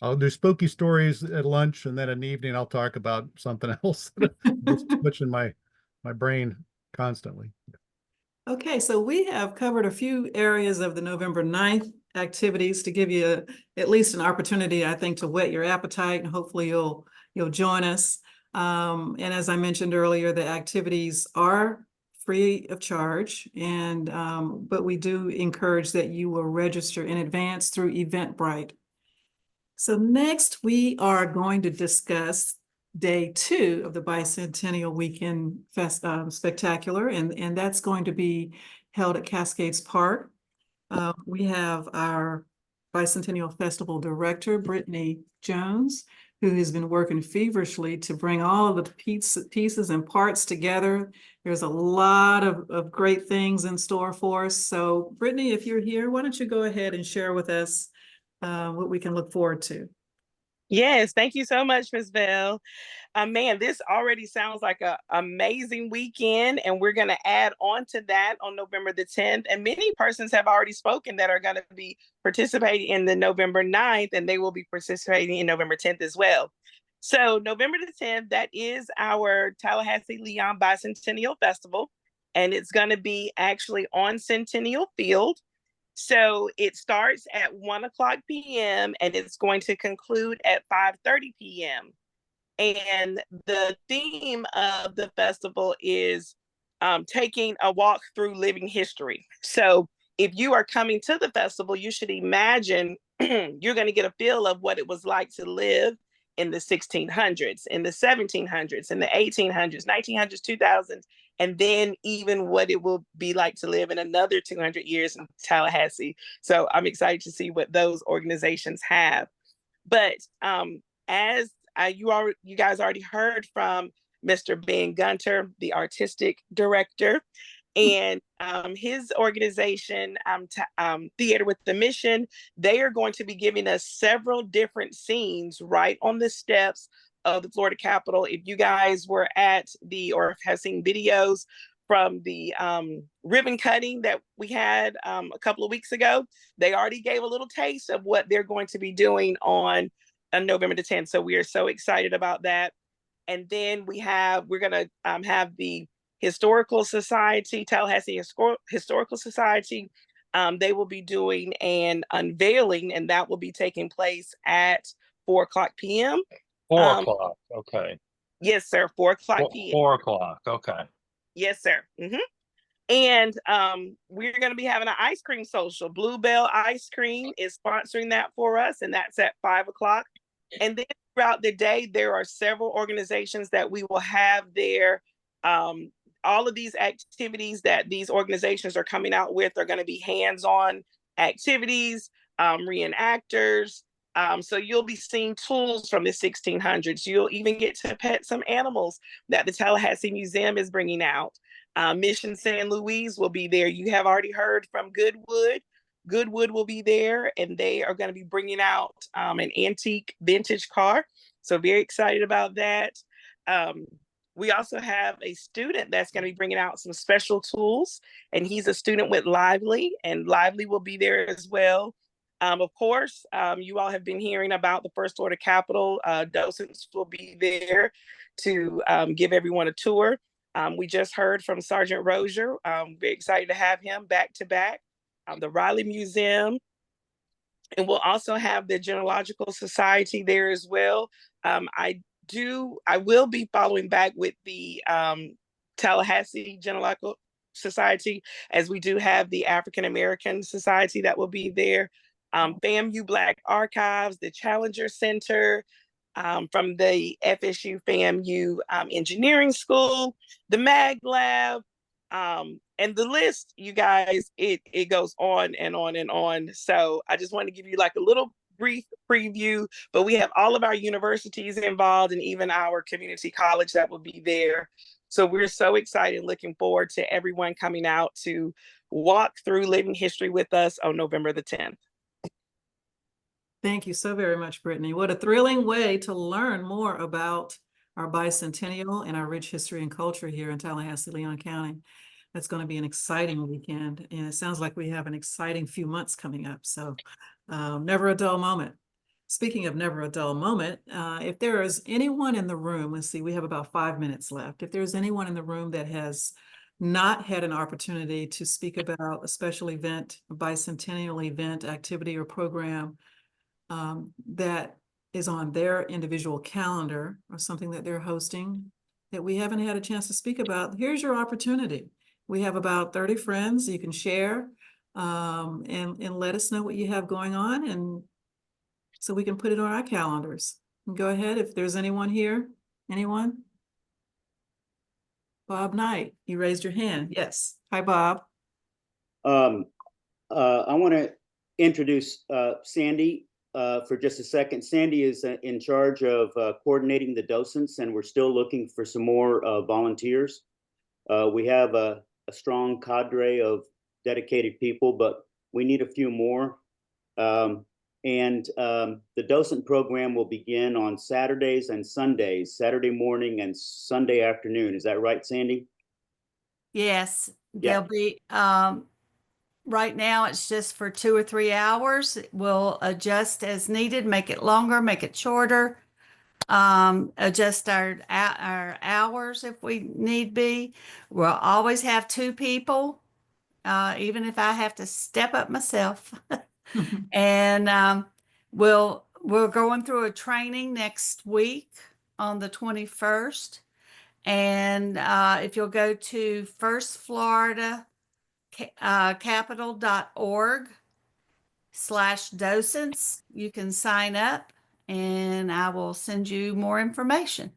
I'll do spooky stories at lunch, and then in the evening I'll talk about something else. Just switching my brain constantly. Okay, so we have covered a few areas of the November 9th activities to give you at least an opportunity, I think, to whet your appetite, and hopefully you'll join us. And as I mentioned earlier, the activities are free of charge, and but we do encourage that you will register in advance through Eventbrite. So next we are going to discuss day 2 of the Bicentennial Weekend Spectacular, and that's going to be held at Cascades Park. We have our Bicentennial Festival Director, Brittany Jones, who has been working feverishly to bring all of the pieces and parts together. There's a lot of great things in store for us. So Brittany, if you're here, why don't you go ahead and share with us what we can look forward to. Yes, thank you so much, Ms. Bell. Man, this already sounds like an amazing weekend, and we're going to add on to that on November the 10th. And many persons have already spoken that are going to be participating in the November 9th, and they will be participating in November 10th as well. So November the 10th, that is our Tallahassee-Leon Bicentennial Festival, and it's going to be actually on Centennial Field. So it starts at 1:00 p.m. and it's going to conclude at 5:30 p.m. And the theme of the festival is taking a walk through living history. So if you are coming to the festival, you should imagine you're going to get a feel of what it was like to live in the 1600s, in the 1700s, in the 1800s, 1900s, 2000s, and then even what it will be like to live in another 200 years in Tallahassee. So I'm excited to see what those organizations have. But as you guys already heard from Mr. Ben Gunter, the artistic director, and his organization, Theater with the Mission, they are going to be giving us several different scenes right on the steps of the Florida Capitol. If you guys were at or have seen videos from the ribbon cutting that we had a couple of weeks ago, they already gave a little taste of what they're going to be doing on November the 10th. So we are so excited about that. And then we're going to have the Historical Society, Tallahassee Historical Society. They will be doing an unveiling, and that will be taking place at 4:00 p.m. 4 o'clock. Okay. Yes, sir. 4:00 p.m. 4 o'clock. Okay. Yes, sir. And we're going to be having an ice cream social. Bluebell Ice Cream is sponsoring that for us, and that's at 5 o'clock. And then throughout the day, there are several organizations that we will have there. All of these activities that these organizations are coming out with are going to be hands-on activities, reenactors. So you'll be seeing tools from the 1600s. You'll even get to pet some animals that the Tallahassee Museum is bringing out. Mission San Luis will be there. You have already heard from Goodwood. Goodwood will be there, and they are going to be bringing out an antique vintage car. So very excited about that. We also have a student that's going to be bringing out some special tools, and he's a student with Lively, and Lively will be there as well. Of course, you all have been hearing about the First Order Capital. Docents will be there to give everyone a tour. We just heard from Sergeant Rozier. We're excited to have him back to back. The Riley Museum, and we'll also have the Genealogical Society there as well. I will be following back with the Tallahassee Genealogical Society, as we do have the African American Society that will be there. FAMU Black Archives, the Challenger Center, from the FSU FAMU Engineering School, the Mag Lab, and the list, you guys, it goes on and on and on. So I just want to give you like a little brief preview, but we have all of our universities involved and even our community college that will be there. So we're so excited, looking forward to everyone coming out to walk through living history with us on November the 10th. Thank you so very much, Brittany. What a thrilling way to learn more about our bicentennial and our rich history and culture here in Tallahassee-Leon County. That's going to be an exciting weekend, and it sounds like we have an exciting few months coming up. So never a dull moment. Speaking of never a dull moment, if there is anyone in the room, let's see, we have about 5 minutes left. If there's anyone in the room that has not had an opportunity to speak about a special event, a bicentennial event, activity, or program that is on their individual calendar or something that they're hosting that we haven't had a chance to speak about, here's your opportunity. We have about 30 friends you can share and let us know what you have going on, and so we can put it on our calendars. And go ahead, if there's anyone here. Anyone? Bob Knight, you raised your hand. Yes. Hi, Bob. I want to introduce Sandy for just a second. Sandy is in charge of coordinating the docents, and we're still looking for some more volunteers. We have a strong cadre of dedicated people, but we need a few more. The docent program will begin on Saturdays and Sundays, Saturday morning and Sunday afternoon. Is that right, Sandy? Yes, Yeah. they'll be, right now it's just for 2 or 3 hours. We'll adjust as needed, make it longer, make it shorter, adjust our hours if we need be. We'll always have 2 people, even if I have to step up myself. And we're going through a training next week on the 21st. And if you'll go to firstfloridacapital.org/docents, you can sign up and I will send you more information.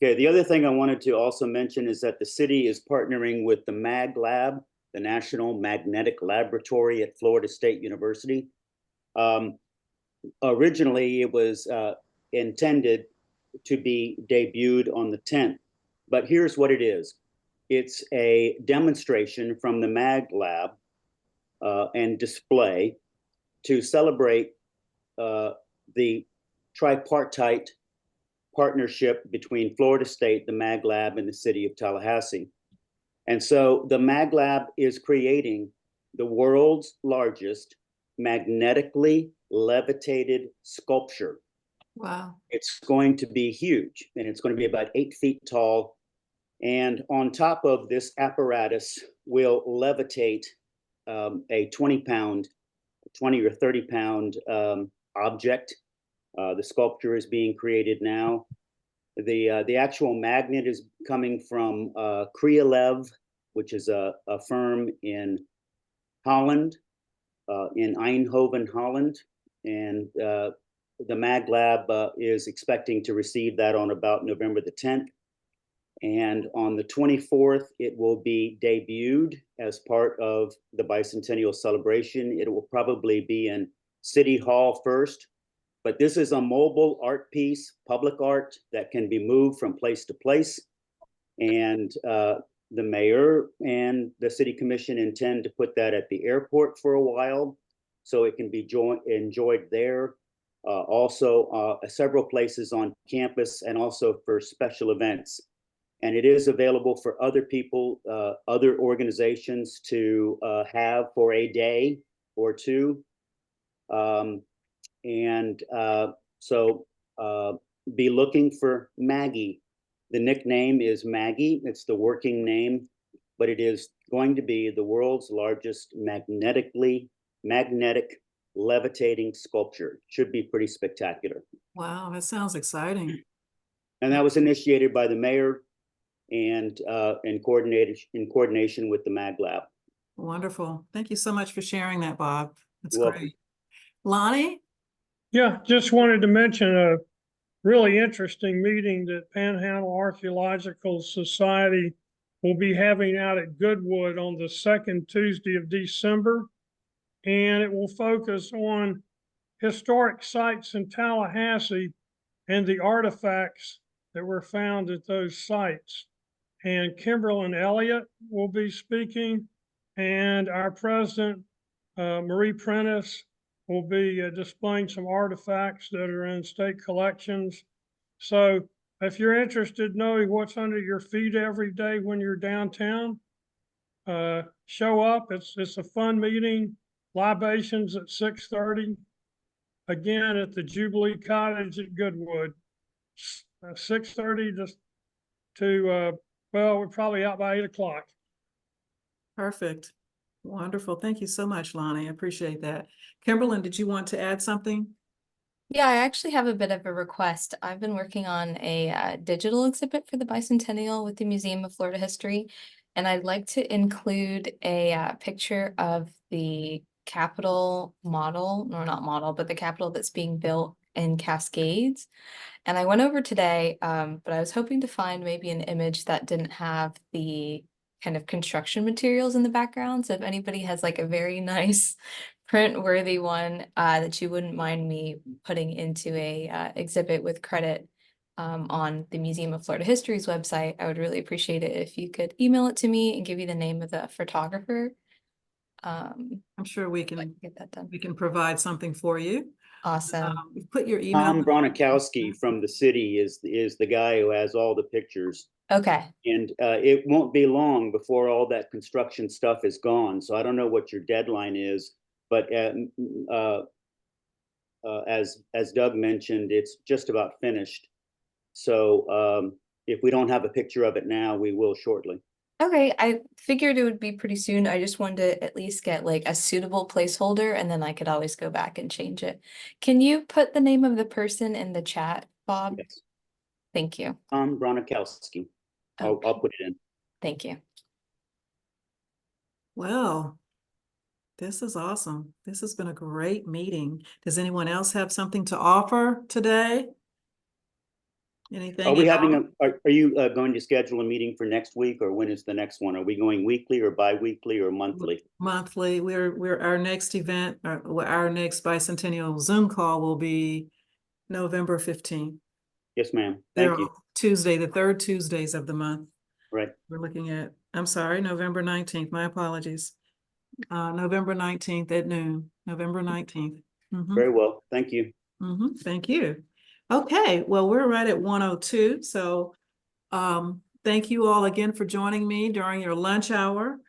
Okay, the other thing I wanted to also mention is that the city is partnering with the Mag Lab, the National Magnetic Laboratory at Florida State University. Originally, it was intended to be debuted on the 10th, but here's what it is. It's a demonstration from the Mag Lab and display to celebrate the tripartite partnership between Florida State, the Mag Lab, and the city of Tallahassee. And so the Mag Lab is creating the world's largest magnetically levitated sculpture. Wow. It's going to be huge, and it's going to be about 8 feet tall. And on top of this apparatus will levitate a 20 or 30 pound object. The sculpture is being created now. The actual magnet is coming from Krielev, which is a firm in Holland, in Eindhoven, Holland. And the Mag Lab is expecting to receive that on about November the 10th. And on the 24th, it will be debuted as part of the bicentennial celebration. It will probably be in City Hall first, but this is a mobile art piece, public art that can be moved from place to place. And the mayor and the city commission intend to put that at the airport for a while, so it can be enjoyed there. Also, several places on campus, and also for special events. And it is available for other people, other organizations to have for a day or two. So be looking for Maggie. The nickname is Maggie. It's the working name, but it is going to be the world's largest magnetic levitating sculpture. Should be pretty spectacular. Wow, that sounds exciting. And that was initiated by the mayor and in coordination with the Mag Lab. Wonderful. Thank you so much for sharing that, Bob. That's You're great. Lonnie? Yeah, just wanted to mention a really interesting meeting that Panhandle Archaeological Society will be having out at Goodwood on the second Tuesday of December. And it will focus on historic sites in Tallahassee and the artifacts that were found at those sites. And Kimberlyn Elliott will be speaking, and our president, Marie Prentice, will be displaying some artifacts that are in state collections. So if you're interested in knowing what's under your feet every day when you're downtown, show up. It's a fun meeting. Libations at 6:30. Again, at the Jubilee Cottage at Goodwood. 6:30 to well, we're probably out by 8 o'clock. Perfect. Wonderful. Thank you so much, Lonnie. I appreciate that. Kimberlyn, did you want to add something? Yeah, I actually have a bit of a request. I've been working on a digital exhibit for the Bicentennial with the Museum of Florida History, and I'd like to include a picture of the Capitol model, or not model, but the Capitol that's being built in Cascades. And I went over today, but I was hoping to find maybe an image that didn't have the kind of construction materials in the background. So if anybody has like a very nice print-worthy one that you wouldn't mind me putting into a exhibit with credit on the Museum of Florida History's website, I would really appreciate it if you could email it to me and give you the name of the photographer. I'm sure we can get that done. We can provide something for you. Awesome. Put your email. Tom Bronikowski from the city is the guy who has all the pictures. Okay. And it won't be long before all that construction stuff is gone. So I don't know what your deadline is, but as Doug mentioned, it's just about finished. So if we don't have a picture of it now, we will shortly. Okay, I figured it would be pretty soon. I just wanted to at least get like a suitable placeholder and then I could always go back and change it. Can you put the name of the person in the chat, Bob? Yes. Thank you. Tom Bronikowski. I'll put it in. Thank you. Well, this is awesome. This has been a great meeting. Does anyone else have something to offer today? Anything? Are we having are you going to schedule a meeting for next week, or when is the next one? Are we going weekly or bi-weekly or monthly? Monthly. We're our next event, our next Bicentennial Zoom call will be November 15th. Yes, ma'am. Thank you. Tuesday, the third Tuesdays of the month. Right. We're looking at, I'm sorry, November 19th. My apologies. November 19th at noon, November 19th. Very well. Thank you. Thank you. Okay, well, we're right at 1:02. So thank you all again for joining me during your lunch hour.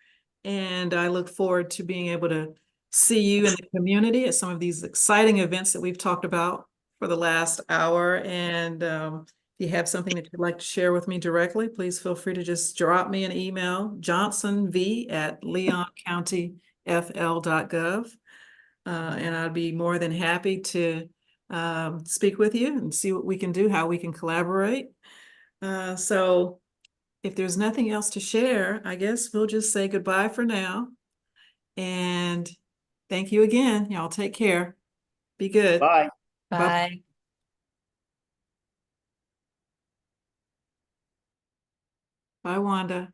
And I look forward to being able to see you in the community at some of these exciting events that we've talked about for the last hour. And if you have something that you'd like to share with me directly, please feel free to just drop me an email, johnsonv@leoncountyfl.gov. And I'd be more than happy to speak with you and see what we can do, how we can collaborate. So if there's nothing else to share, I guess we'll just say goodbye for now. And thank you again. Y'all take care. Be good. Bye. Bye. Bye, Wanda.